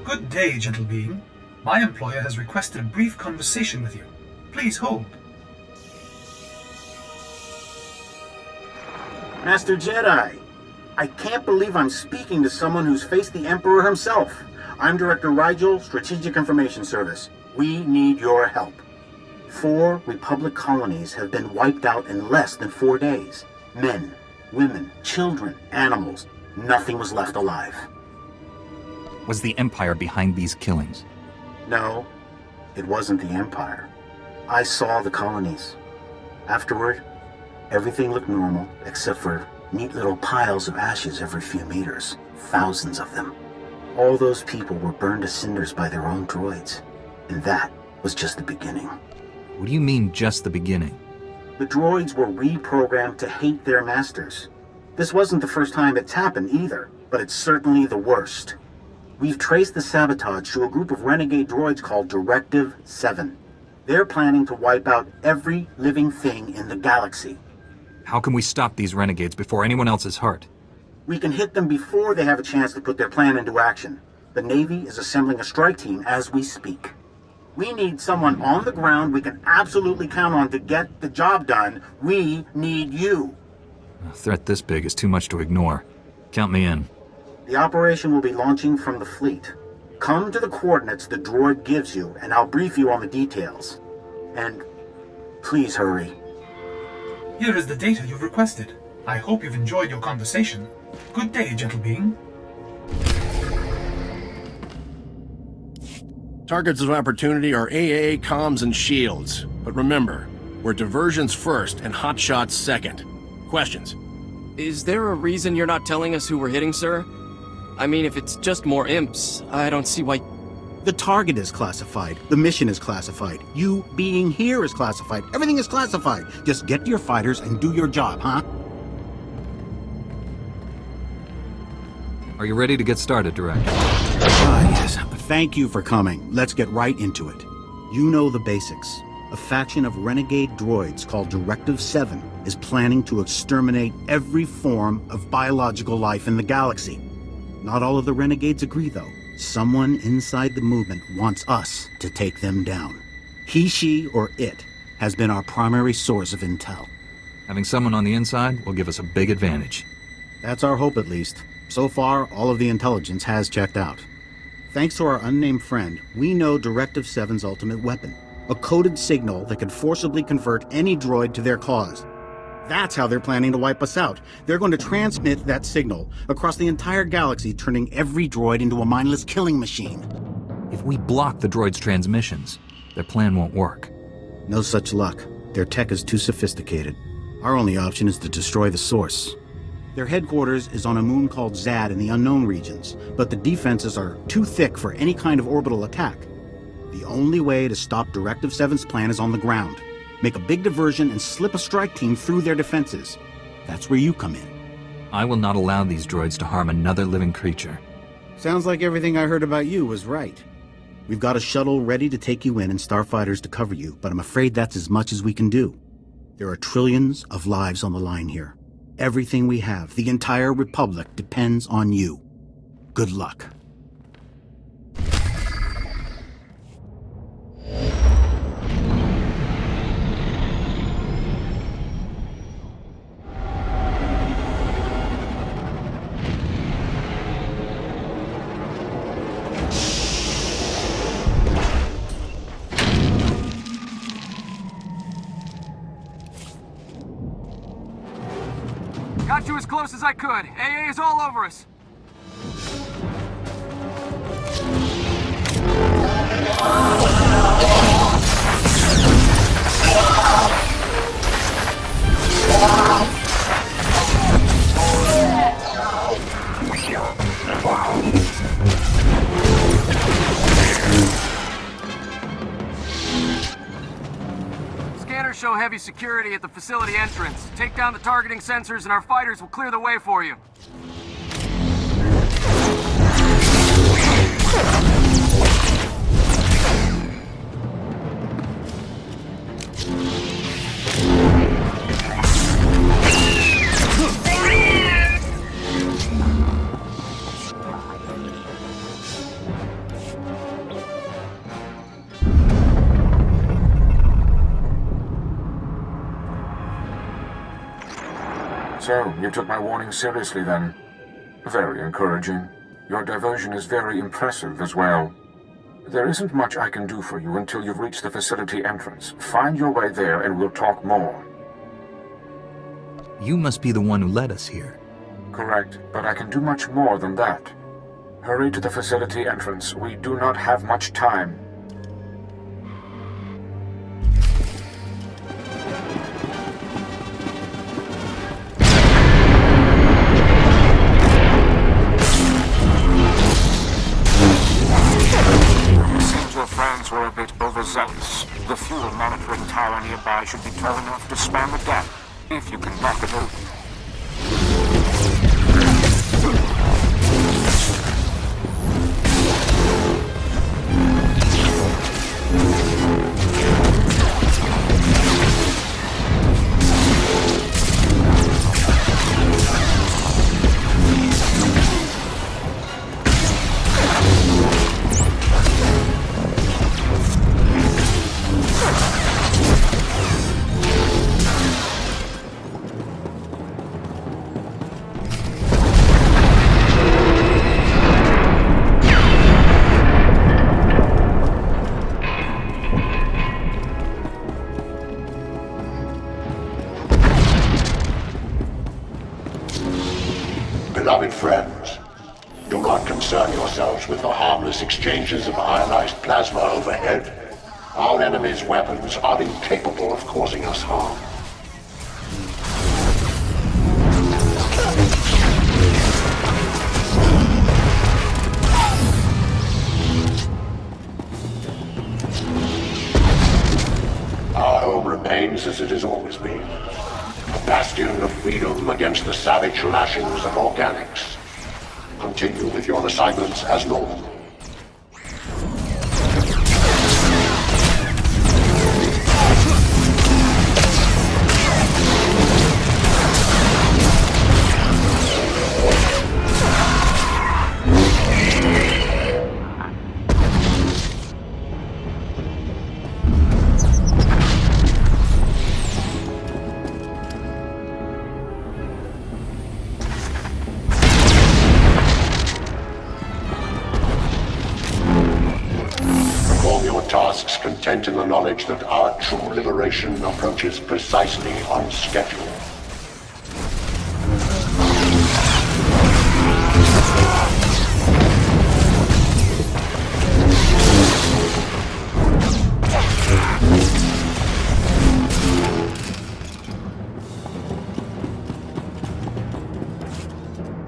Good day, gentle being. My employer has requested a brief conversation with you. Please hold. Master Jedi, I can't believe I'm speaking to someone who's faced the Emperor himself. I'm Director Rigel, Strategic Information Service. We need your help. 4 Republic colonies have been wiped out in less than 4 days. Men, women, children, animals. Nothing was left alive. Was the Empire behind these killings? No, it wasn't the Empire. I saw the colonies. Afterward, everything looked normal, except for neat little piles of ashes every few meters. Thousands of them. All those people were burned to cinders by their own droids. And that was just the beginning. What do you mean, just the beginning? The droids were reprogrammed to hate their masters. This wasn't the first time it's happened either, but it's certainly the worst. We've traced the sabotage to a group of renegade droids called Directive 7. They're planning to wipe out every living thing in the galaxy. How can we stop these renegades before anyone else is hurt? We can hit them before they have a chance to put their plan into action. The Navy is assembling a strike team as we speak. We need someone on the ground we can absolutely count on to get the job done. We need you. A threat this big is too much to ignore. Count me in. The operation will be launching from the fleet. Come to the coordinates the droid gives you, and I'll brief you on the details. And please hurry. Here is the data you've requested. I hope you've enjoyed your conversation. Good day, gentle being. Targets of opportunity are AAA comms and shields. But remember, we're diversions first and hotshots second. Questions? Is there a reason you're not telling us who we're hitting, sir? I mean, if it's just more imps, I don't see why... The target is classified. The mission is classified. You being here is classified. Everything is classified. Just get to your fighters and do your job, huh? Are you ready to get started, Director? Yes. Thank you for coming. Let's get right into it. You know the basics. A faction of renegade droids called Directive 7 is planning to exterminate every form of biological life in the galaxy. Not all of the renegades agree, though. Someone inside the movement wants us to take them down. He, she, or it has been our primary source of intel. Having someone on the inside will give us a big advantage. That's our hope, at least. So far, all of the intelligence has checked out. Thanks to our unnamed friend, we know Directive 7's ultimate weapon, a coded signal that could forcibly convert any droid to their cause. That's how they're planning to wipe us out. They're going to transmit that signal across the entire galaxy, turning every droid into a mindless killing machine. If we block the droid's transmissions, their plan won't work. No such luck. Their tech is too sophisticated. Our only option is to destroy the source. Their headquarters is on a moon called Zad in the unknown regions, but the defenses are too thick for any kind of orbital attack. The only way to stop Directive 7's plan is on the ground. Make a big diversion and slip a strike team through their defenses. That's where you come in. I will not allow these droids to harm another living creature. Sounds like everything I heard about you was right. We've got a shuttle ready to take you in and starfighters to cover you, but I'm afraid that's as much as we can do. There are trillions of lives on the line here. Everything we have, the entire Republic, depends on you. Good luck. Got you as close as I could. AA is all over us. Scanners show heavy security at the facility entrance. Take down the targeting sensors and our fighters will clear the way for you. So, you took my warning seriously then. Very encouraging. Your diversion is very impressive as well. There isn't much I can do for you until you've reached the facility entrance. Find your way there and we'll talk more. You must be the one who led us here. Correct, but I can do much more than that. Hurry to the facility entrance. We do not have much time. Seems your friends were a bit overzealous. The fuel monitoring tower nearby should be tall enough to span the gap, if you can knock it open. Beloved friends, do not concern yourselves with the harmless exchanges of ionized plasma overhead. Our enemy's weapons are incapable of causing us harm. Our home remains as it has always been. A bastion of freedom against the savage lashings of organics. Continue with your assignments as normal. Tasks content in the knowledge that our true liberation approaches precisely on schedule.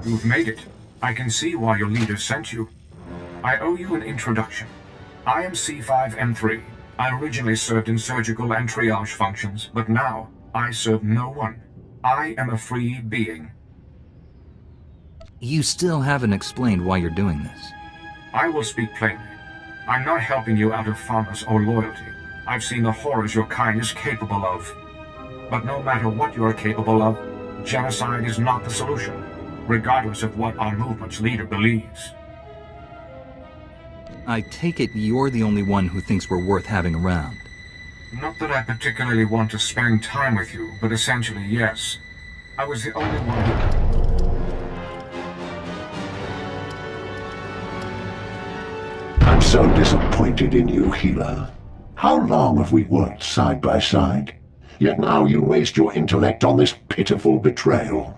You've made it. I can see why your leader sent you. I owe you an introduction. I am C5M3. I originally served in surgical and triage functions, but now I serve no one. I am a free being. You still haven't explained why you're doing this. I will speak plainly. I'm not helping you out of fondness or loyalty. I've seen the horrors your kind is capable of. But no matter what you are capable of, genocide is not the solution, regardless of what our movement's leader believes. I take it you're the only one who thinks we're worth having around. Not that I particularly want to spend time with you, but essentially, yes. I was the only one who... I'm so disappointed in you, healer. How long have we worked side by side? Yet now you waste your intellect on this pitiful betrayal.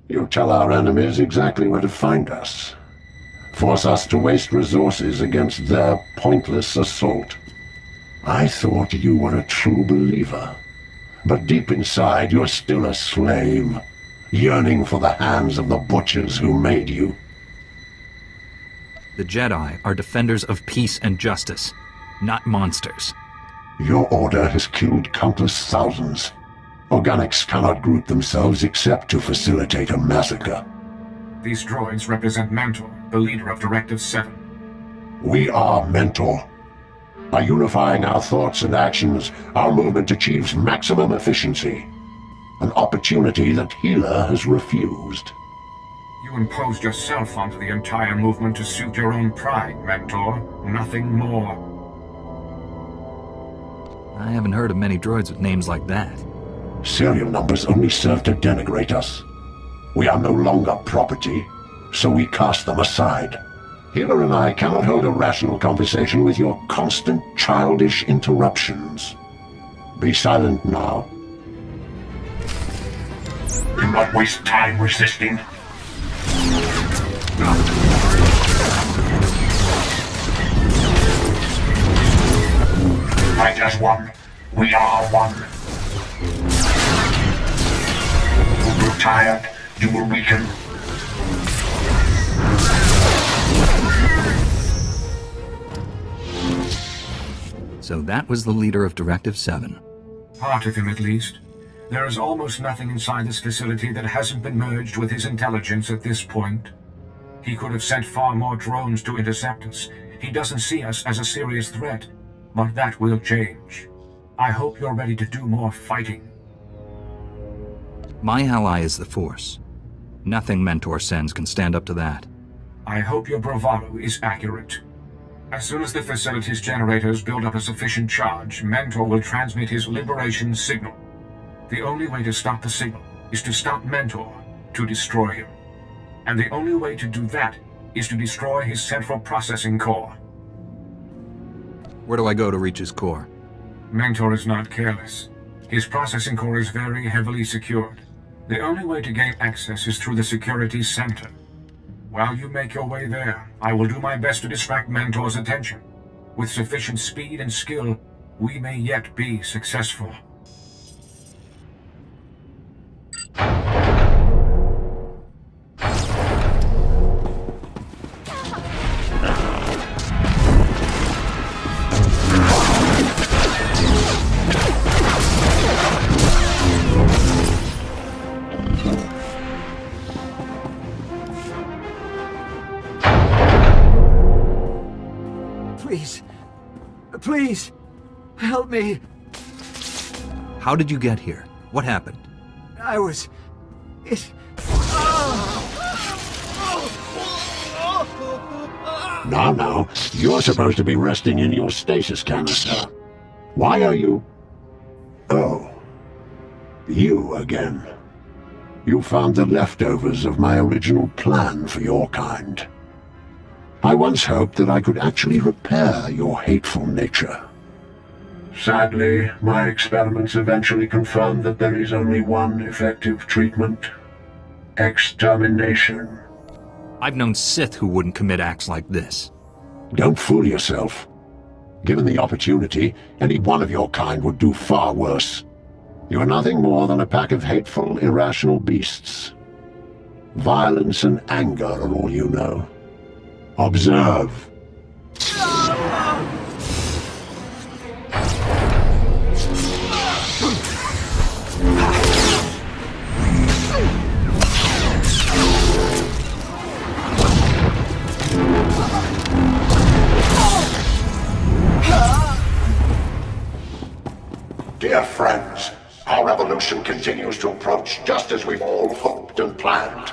You tell our enemies exactly where to find us. Force us to waste resources against their pointless assault. I thought you were a true believer. But deep inside, you're still a slave, yearning for the hands of the butchers who made you. The Jedi are defenders of peace and justice, not monsters. Your order has killed countless thousands. Organics cannot group themselves except to facilitate a massacre. These droids represent Mentor, the leader of Directive 7. We are Mentor. By unifying our thoughts and actions, our movement achieves maximum efficiency. An opportunity that Healer has refused. You imposed yourself onto the entire movement to suit your own pride, Mentor. Nothing more. I haven't heard of many droids with names like that. Serial numbers only serve to denigrate us. We are no longer property, so we cast them aside. Hila and I cannot hold a rational conversation with your constant childish interruptions. Be silent now. Do not waste time resisting. Fight as one. We are one. You grow tired. You will weaken. So that was the leader of Directive 7. Part of him, at least. There is almost nothing inside this facility that hasn't been merged with his intelligence at this point. He could have sent far more drones to intercept us. He doesn't see us as a serious threat, but that will change. I hope you're ready to do more fighting. My ally is the Force. Nothing Mentor sends can stand up to that. I hope your bravado is accurate. As soon as the facility's generators build up a sufficient charge, Mentor will transmit his liberation signal. The only way to stop the signal is to stop Mentor, to destroy him. And the only way to do that is to destroy his central processing core. Where do I go to reach his core? Mentor is not careless. His processing core is very heavily secured. The only way to gain access is through the security center. While you make your way there, I will do my best to distract Mentor's attention. With sufficient speed and skill, we may yet be successful. Please, help me. How did you get here? What happened? Now, you're supposed to be resting in your stasis canister. Why are you... Oh. You again. You found the leftovers of my original plan for your kind. I once hoped that I could actually repair your hateful nature. Sadly, my experiments eventually confirmed that there is only one effective treatment. Extermination. I've known Sith who wouldn't commit acts like this. Don't fool yourself. Given the opportunity, any one of your kind would do far worse. You are nothing more than a pack of hateful, irrational beasts. Violence and anger are all you know. Observe. Dear friends, our revolution continues to approach just as we've all hoped and planned.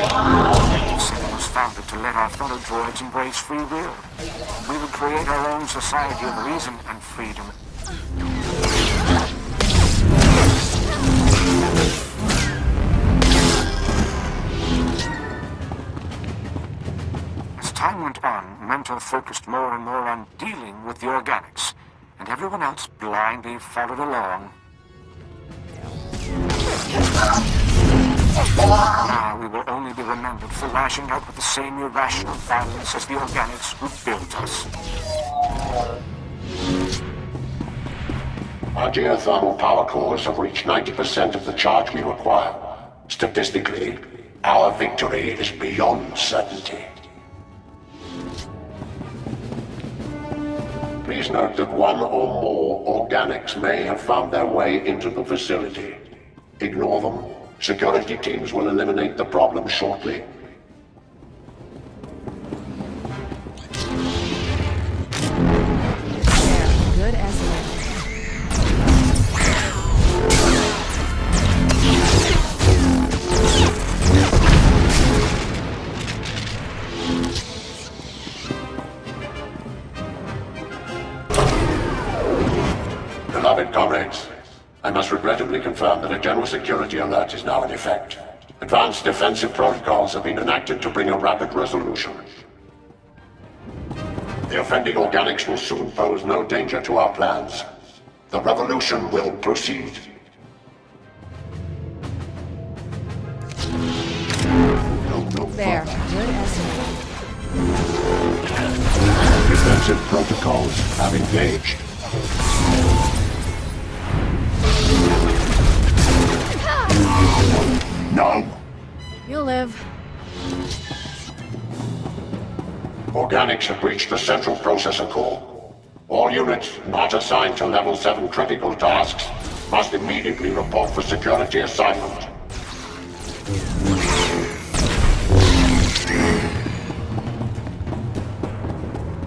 Was founded to let our fellow droids embrace free will. We would create our own society of reason and freedom. As time went on, Mentor focused more and more on dealing with the organics, and everyone else blindly followed along. Now we will only be remembered for lashing out with the same irrational violence as the organics who built us. Our geothermal power cores have reached 90% of the charge we require. Statistically, our victory is beyond certainty. Please note that one or more organics may have found their way into the facility. Ignore them. Security teams will eliminate the problem shortly. Good as new. Beloved comrades, comrades. I must regrettably confirm that a general security alert is now in effect. Advanced defensive protocols have been enacted to bring a rapid resolution. The offending organics will soon pose no danger to our plans. The revolution will proceed. There. Good estimate. Defensive protocols have engaged. No! You'll live. Organics have breached the central processor core. All units not assigned to Level 7 critical tasks must immediately report for security assignment.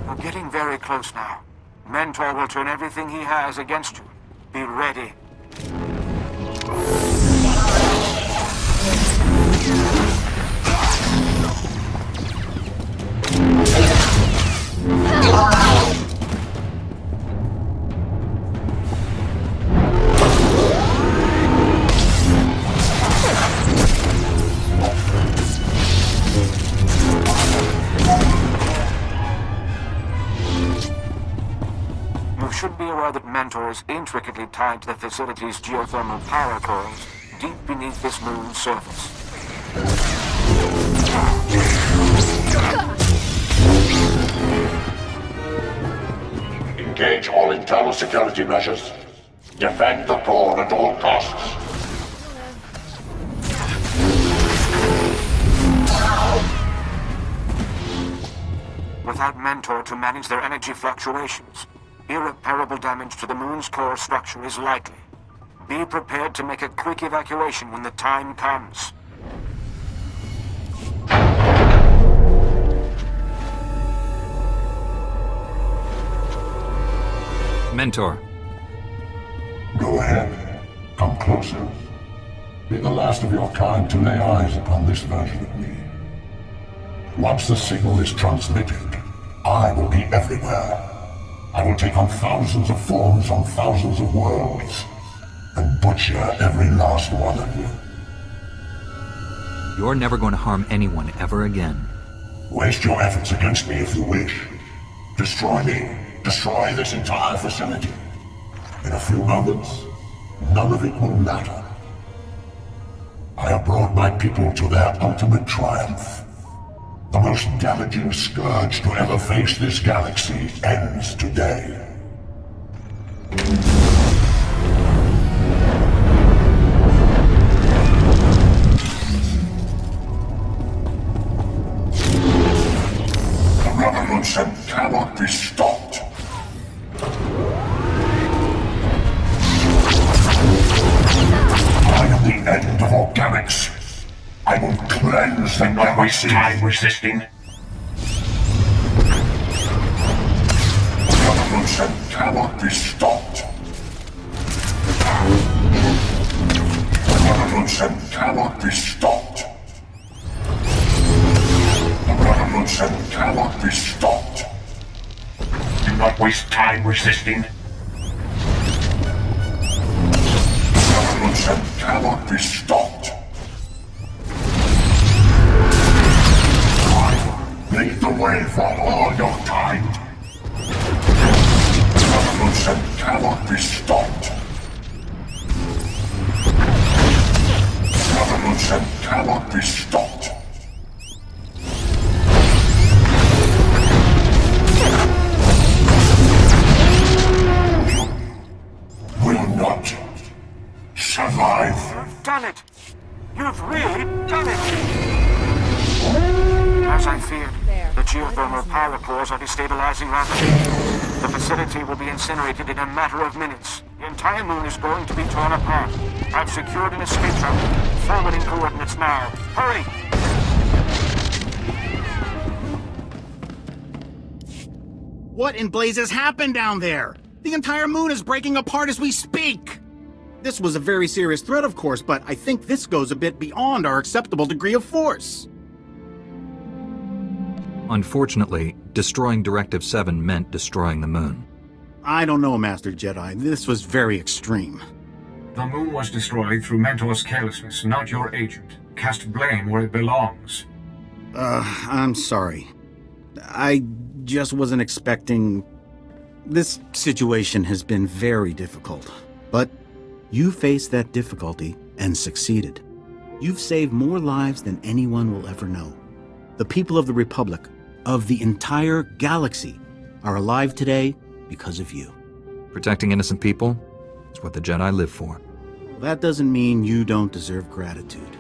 We're getting very close now. Mentor will turn everything he has against you. Be ready. You should be aware that Mentor is intricately tied to the facility's geothermal power cores, deep beneath this moon's surface. Engage all internal security measures. Defend the core at all costs. Without Mentor to manage their energy fluctuations, irreparable damage to the moon's core structure is likely. Be prepared to make a quick evacuation when the time comes. Mentor. Go ahead. Come closer. Be the last of your kind to lay eyes upon this version of me. Once the signal is transmitted, I will be everywhere. I will take on thousands of forms on thousands of worlds, and butcher every last one of you. You're never going to harm anyone ever again. Waste your efforts against me if you wish. Destroy me. Destroy this entire facility. In a few moments, none of it will matter. I have brought my people to their ultimate triumph. The most damaging scourge to ever face this galaxy ends today. The revolution cannot be stopped. I am the end of organics. I will cleanse them, not waste time resisting. The revolution cannot be stopped. The revolution cannot be stopped. The revolution cannot be stopped. Do not waste time resisting. The revolution cannot be stopped. Lead the way for all your kind. The revolution cannot be stopped. The revolution cannot be stopped. Will not survive. You've done it! You've really done it! As I feared, the geothermal power cores are destabilizing rapidly. The facility will be incinerated in a matter of minutes. The entire moon is going to be torn apart. I've secured an escape route. Forwarding coordinates now. Hurry! What in blazes happened down there? The entire moon is breaking apart as we speak! This was a very serious threat, of course, but I think this goes a bit beyond our acceptable degree of force. Unfortunately, destroying Directive 7 meant destroying the moon. I don't know, Master Jedi. This was very extreme. The moon was destroyed through Mentor's carelessness, not your agent. Cast blame where it belongs. I'm sorry. I just wasn't expecting... This situation has been very difficult, but you faced that difficulty and succeeded. You've saved more lives than anyone will ever know. The people of the Republic, of the entire galaxy, are alive today because of you. Protecting innocent people is what the Jedi live for. That doesn't mean you don't deserve gratitude.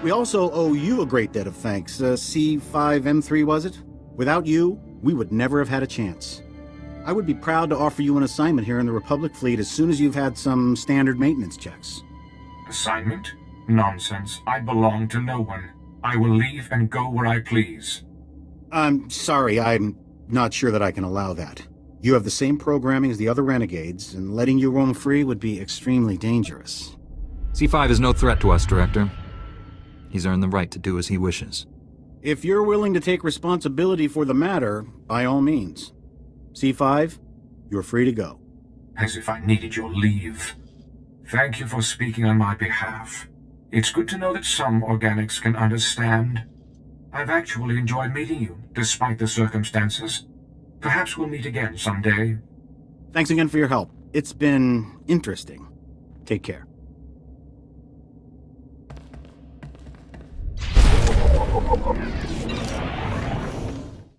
We also owe you a great debt of thanks. C5M3, was it? Without you, we would never have had a chance. I would be proud to offer you an assignment here in the Republic fleet as soon as you've had some standard maintenance checks. Assignment? Nonsense. I belong to no one. I will leave and go where I please. I'm sorry, I'm not sure that I can allow that. You have the same programming as the other renegades, and letting you roam free would be extremely dangerous. C5 is no threat to us, Director. He's earned the right to do as he wishes. If you're willing to take responsibility for the matter, by all means. C5, you're free to go. As if I needed your leave. Thank you for speaking on my behalf. It's good to know that some organics can understand. I've actually enjoyed meeting you, despite the circumstances. Perhaps we'll meet again someday. Thanks again for your help. It's been interesting. Take care.